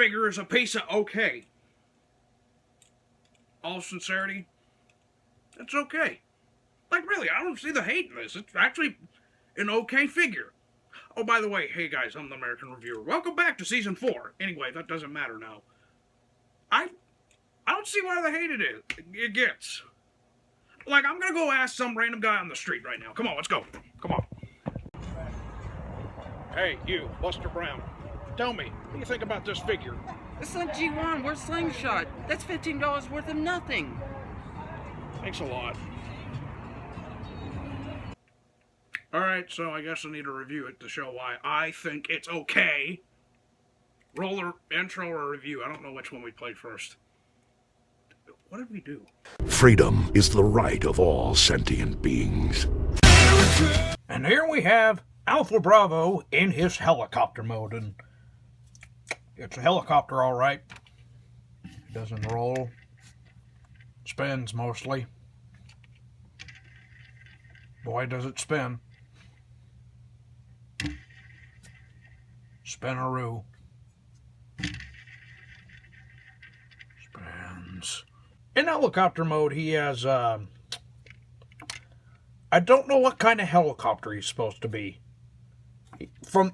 figure is a piece of okay. All sincerity, it's okay. Like, really, I don't see the hate in this. It's actually an okay figure. Oh, by the way, hey guys, I'm the American Reviewer. Welcome back to Season 4. Anyway, that doesn't matter now. I don't see why the hate it gets. Like, I'm gonna go ask some random guy on the street right now. Come on, let's go. Come on. Hey, you, Buster Brown. Tell me, what do you think about this figure? It's like G1, we're Slingshot. That's $15 worth of nothing. Thanks a lot. Alright, so I guess I need to review it to show why I think it's okay. Roll the intro or review. I don't know which one we played first. What did we do? Freedom is the right of all sentient beings. And here we have Alpha Bravo in his helicopter mode. And it's a helicopter, all right. It doesn't roll. Spins mostly. Boy, does it spin. Spinaroo. Spins. In helicopter mode, he has, I don't know what kind of helicopter he's supposed to be. From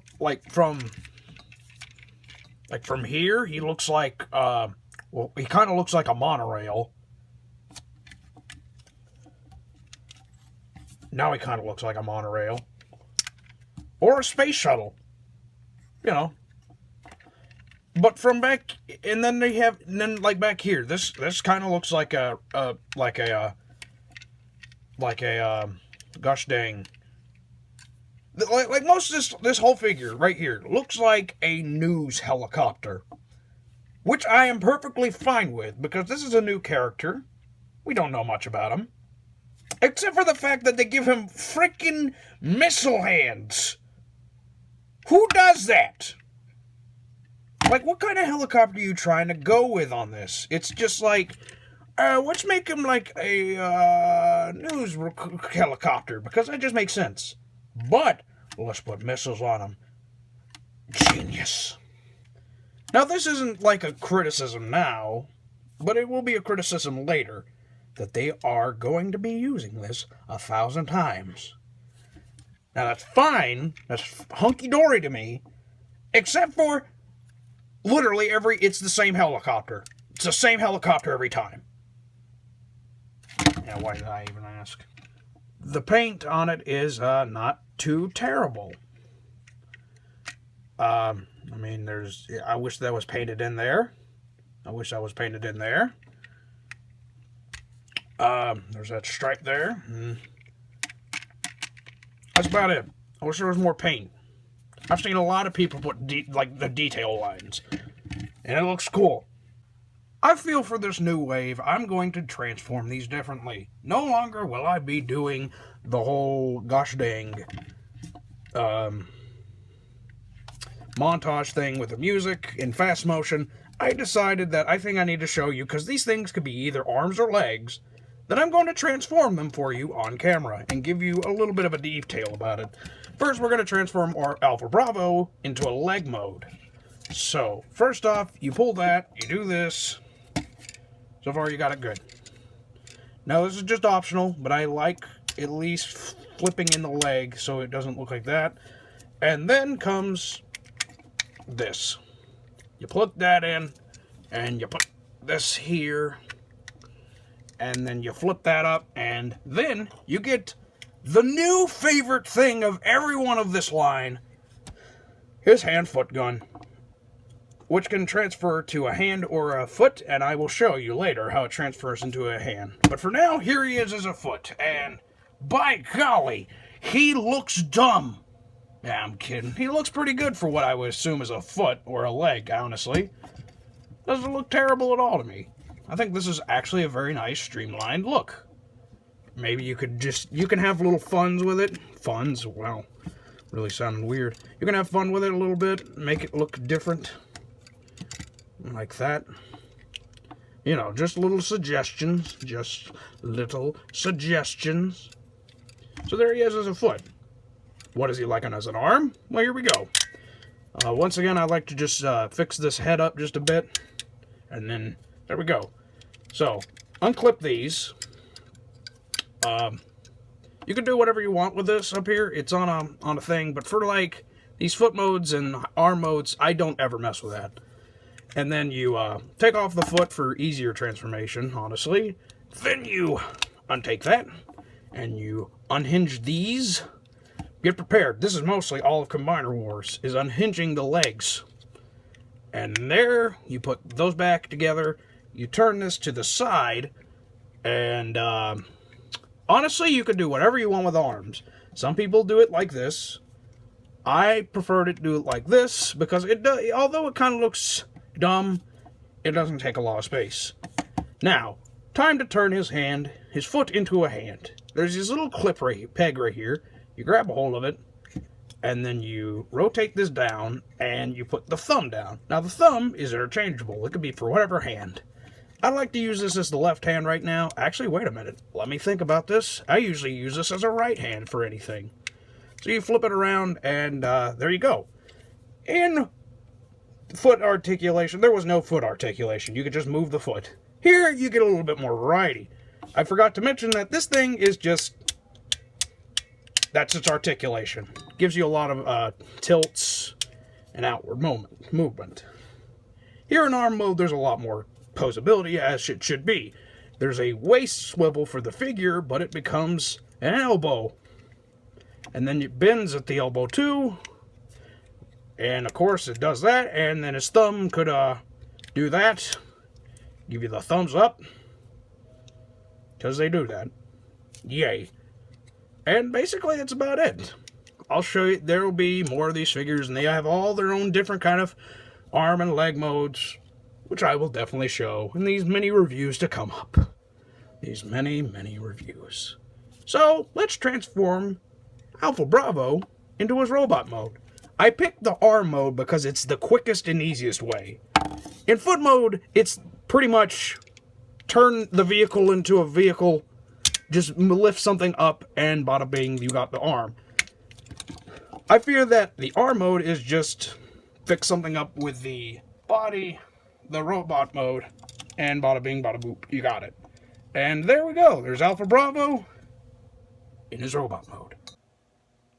here, he looks like, well, he kind of looks like a monorail. Now he kind of looks like a monorail. Or a space shuttle. You know. But from back, and then they have, and then like back here, this kind of looks like a gosh dang. Like most of this whole figure right here looks like a news helicopter. Which I am perfectly fine with, because this is a new character. We don't know much about him. Except for the fact that they give him frickin' missile hands. Who does that? Like, what kind of helicopter are you trying to go with on this? It's just like, let's make him like a news helicopter, because that just makes sense. But let's put missiles on him. Genius. Now, this isn't like a criticism now, but it will be a criticism later, that they are going to be using this 1,000 times. Now, that's fine. That's hunky-dory to me. Except for, literally, it's the same helicopter. It's the same helicopter every time. Yeah, why did I even ask? The paint on it is not too terrible. I mean, I wish that was painted in there. I wish that was painted in there. There's that stripe there. That's about it. I wish there was more paint. I've seen a lot of people put the detail lines, and it looks cool. I feel for this new wave, I'm going to transform these differently. No longer will I be doing the whole gosh dang montage thing with the music in fast motion. I decided that I think I need to show you, because these things could be either arms or legs, that I'm going to transform them for you on camera and give you a little bit of a detail about it. First, we're going to transform our Alpha Bravo into a leg mode. So, first off, you pull that, you do this. So far, you got it good. Now, this is just optional, but I like at least flipping in the leg so it doesn't look like that. And then comes this. You plug that in, and you put this here, and then you flip that up, and then you get the new favorite thing of everyone of this line, his hand-foot gun, which can transfer to a hand or a foot, and I will show you later how it transfers into a hand. But for now, here he is as a foot, and by golly, he looks dumb. Yeah, I'm kidding. He looks pretty good for what I would assume is a foot or a leg, honestly. Doesn't look terrible at all to me. I think this is actually a very nice, streamlined look. Maybe you can have little funs with it. Funs? Wow. Really sounding weird. You can have fun with it a little bit. Make it look different. Like that. You know, just little suggestions. Just little suggestions. So there he is as a foot. What is he like as an arm? Well, here we go. Once again, I like to just fix this head up just a bit. And then, there we go. So, unclip these. You can do whatever you want with this up here. It's on a thing. But for, like, these foot modes and arm modes, I don't ever mess with that. And then you take off the foot for easier transformation, honestly. Then you untake that. And you unhinge these. Get prepared. This is mostly all of Combiner Wars, is unhinging the legs. And there, you put those back together. You turn this to the side. And honestly, you can do whatever you want with arms. Some people do it like this. I prefer to do it like this because it does, although it kind of looks dumb, it doesn't take a lot of space. Now, time to turn his foot into a hand. There's this little peg right here. You grab a hold of it, and then you rotate this down, and you put the thumb down. Now, the thumb is interchangeable. It could be for whatever hand. I like to use this as the left hand right now. Actually, wait a minute. Let me think about this. I usually use this as a right hand for anything. So you flip it around, and there you go. In foot articulation, there was no foot articulation. You could just move the foot. Here, you get a little bit more variety. I forgot to mention that this thing is just... that's its articulation. Gives you a lot of tilts and outward movement. Here in arm mode, there's a lot more posability, as it should be. There's a waist swivel for the figure, but it becomes an elbow. And then it bends at the elbow too. And of course, it does that. And then his thumb could do that. Give you the thumbs up. Because they do that. Yay. And basically, that's about it. I'll show you, there will be more of these figures, and they have all their own different kind of arm and leg modes, which I will definitely show in these many reviews to come up. These many, many reviews. So, let's transform Alpha Bravo into his robot mode. I picked the arm mode because it's the quickest and easiest way. In foot mode, it's pretty much turn the vehicle into a vehicle. Just lift something up, and bada bing, you got the arm. I fear that the arm mode is just fix something up with the body, the robot mode, and bada bing, bada boop, you got it. And there we go. There's Alpha Bravo in his robot mode.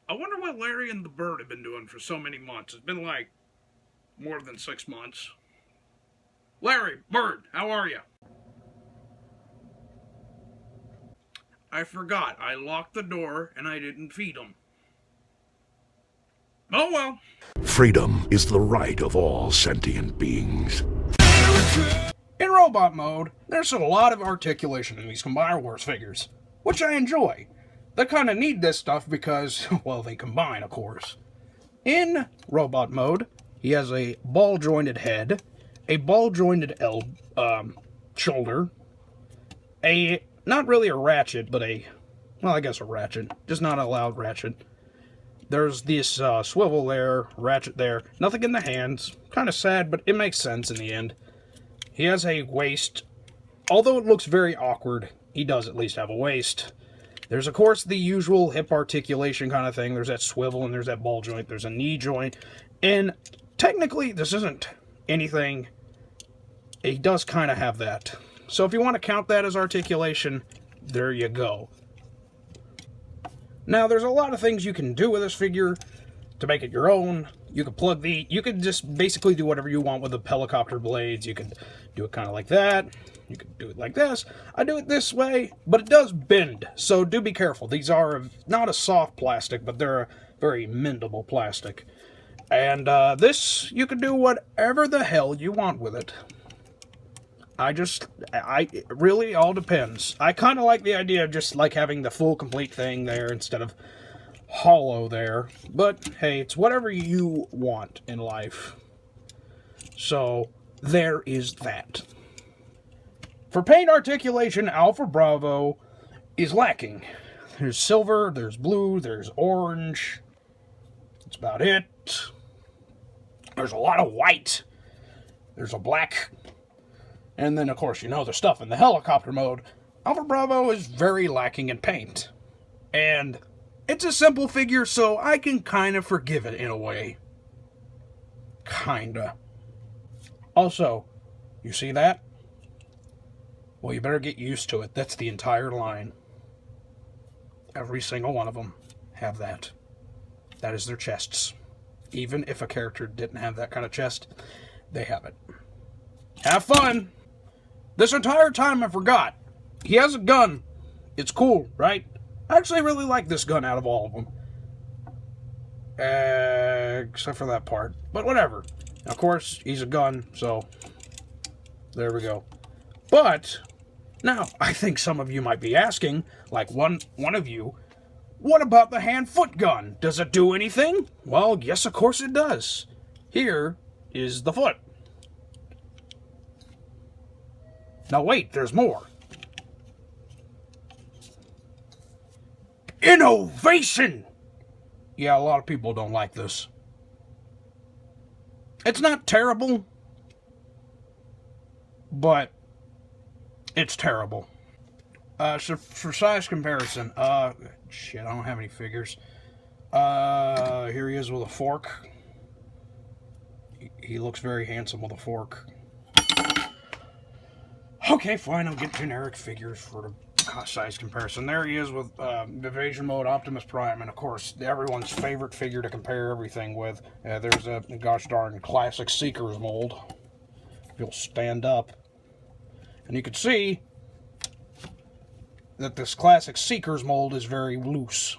I wonder what Larry and the Bird have been doing for so many months. It's been like more than 6 months. Larry, Bird, how are you? I forgot. I locked the door and I didn't feed them. Oh well. Freedom is the right of all sentient beings. In robot mode, there's a lot of articulation in these Combiner Wars figures, which I enjoy. They kind of need this stuff because, well, they combine, of course. In robot mode, he has a ball-jointed head, a ball-jointed shoulder, not really a ratchet, but well, I guess a ratchet. Just not a loud ratchet. There's this swivel there, ratchet there. Nothing in the hands. Kind of sad, but it makes sense in the end. He has a waist. Although it looks very awkward, he does at least have a waist. There's, of course, the usual hip articulation kind of thing. There's that swivel and there's that ball joint. There's a knee joint. And technically, this isn't anything. He does kind of have that. So if you want to count that as articulation, there you go. Now, there's a lot of things you can do with this figure to make it your own. You could you could just basically do whatever you want with the helicopter blades. You could do it kind of like that. You could do it like this. I do it this way, but it does bend, so do be careful. These are not a soft plastic, but they're a very mendable plastic. And this, you can do whatever the hell you want with it. It really all depends. I kind of like the idea of just like having the full complete thing there instead of hollow there. But hey, it's whatever you want in life. So there is that. For paint articulation, Alpha Bravo is lacking. There's silver, there's blue, there's orange. That's about it. There's a lot of white. There's a black. And then, of course, you know the stuff in the helicopter mode. Alpha Bravo is very lacking in paint. And it's a simple figure, so I can kind of forgive it in a way. Kinda. Also, you see that? Well, you better get used to it. That's the entire line. Every single one of them have that. That is their chests. Even if a character didn't have that kind of chest, they have it. Have fun! This entire time I forgot. He has a gun. It's cool, right? I actually really like this gun out of all of them. Except for that part. But whatever. Of course, he's a gun, so there we go. But now, I think some of you might be asking, like one of you, what about the hand-foot gun? Does it do anything? Well, yes, of course it does. Here is the foot. Now wait, there's more. Innovation! Yeah, a lot of people don't like this. It's not terrible, but it's terrible. So for size comparison, shit, I don't have any figures. Here he is with a fork. He looks very handsome with a fork. Okay, fine, I'll get generic figures for the size comparison. There he is with Evasion Mode, Optimus Prime, and of course, everyone's favorite figure to compare everything with. There's a gosh darn classic Seeker's mold. He'll stand up. And you can see that this classic Seeker's mold is very loose.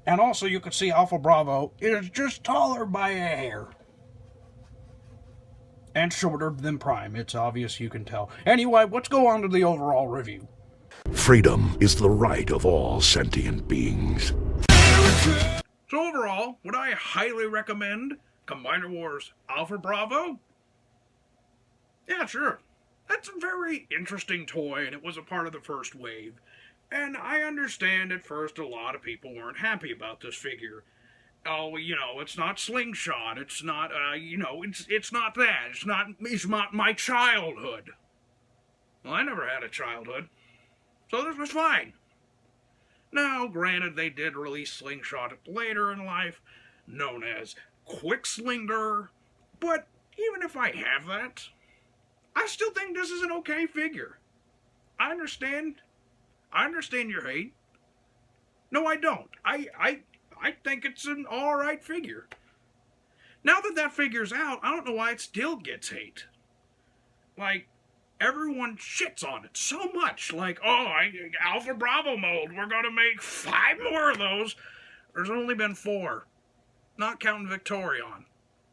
And also you can see Alpha Bravo is just taller by a hair. And shorter than Prime. It's obvious, you can tell. Anyway, let's go on to the overall review. Freedom is the right of all sentient beings. So overall, would I highly recommend Combiner Wars Alpha Bravo? Yeah, sure. That's a very interesting toy, and it was a part of the first wave. And I understand at first a lot of people weren't happy about this figure. Oh, you know, it's not Slingshot, it's not, it's not that, it's not my childhood. Well, I never had a childhood, so this was fine. Now, granted, they did release Slingshot later in life, known as Quickslinger, but even if I have that, I still think this is an okay figure. I understand your hate. No, I don't. I think it's an alright figure. Now that figure's out, I don't know why it still gets hate. Like, everyone shits on it so much. Like, Alpha Bravo mold, we're gonna make 5 more of those. There's only been 4. Not counting Victorion.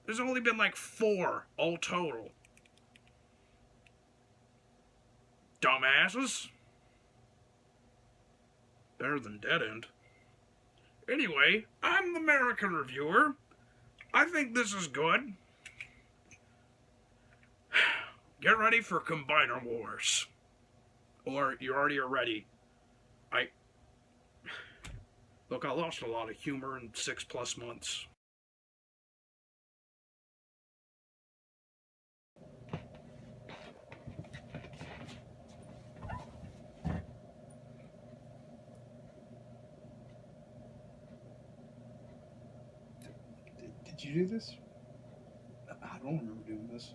There's only been like 4 all total. Dumbasses. Better than Dead End. Anyway, I'm the Merican reviewer. I think this is good. Get ready for Combiner Wars. Or you already are ready. Look, I lost a lot of humor in 6+ months. Did you do this? I don't remember doing this.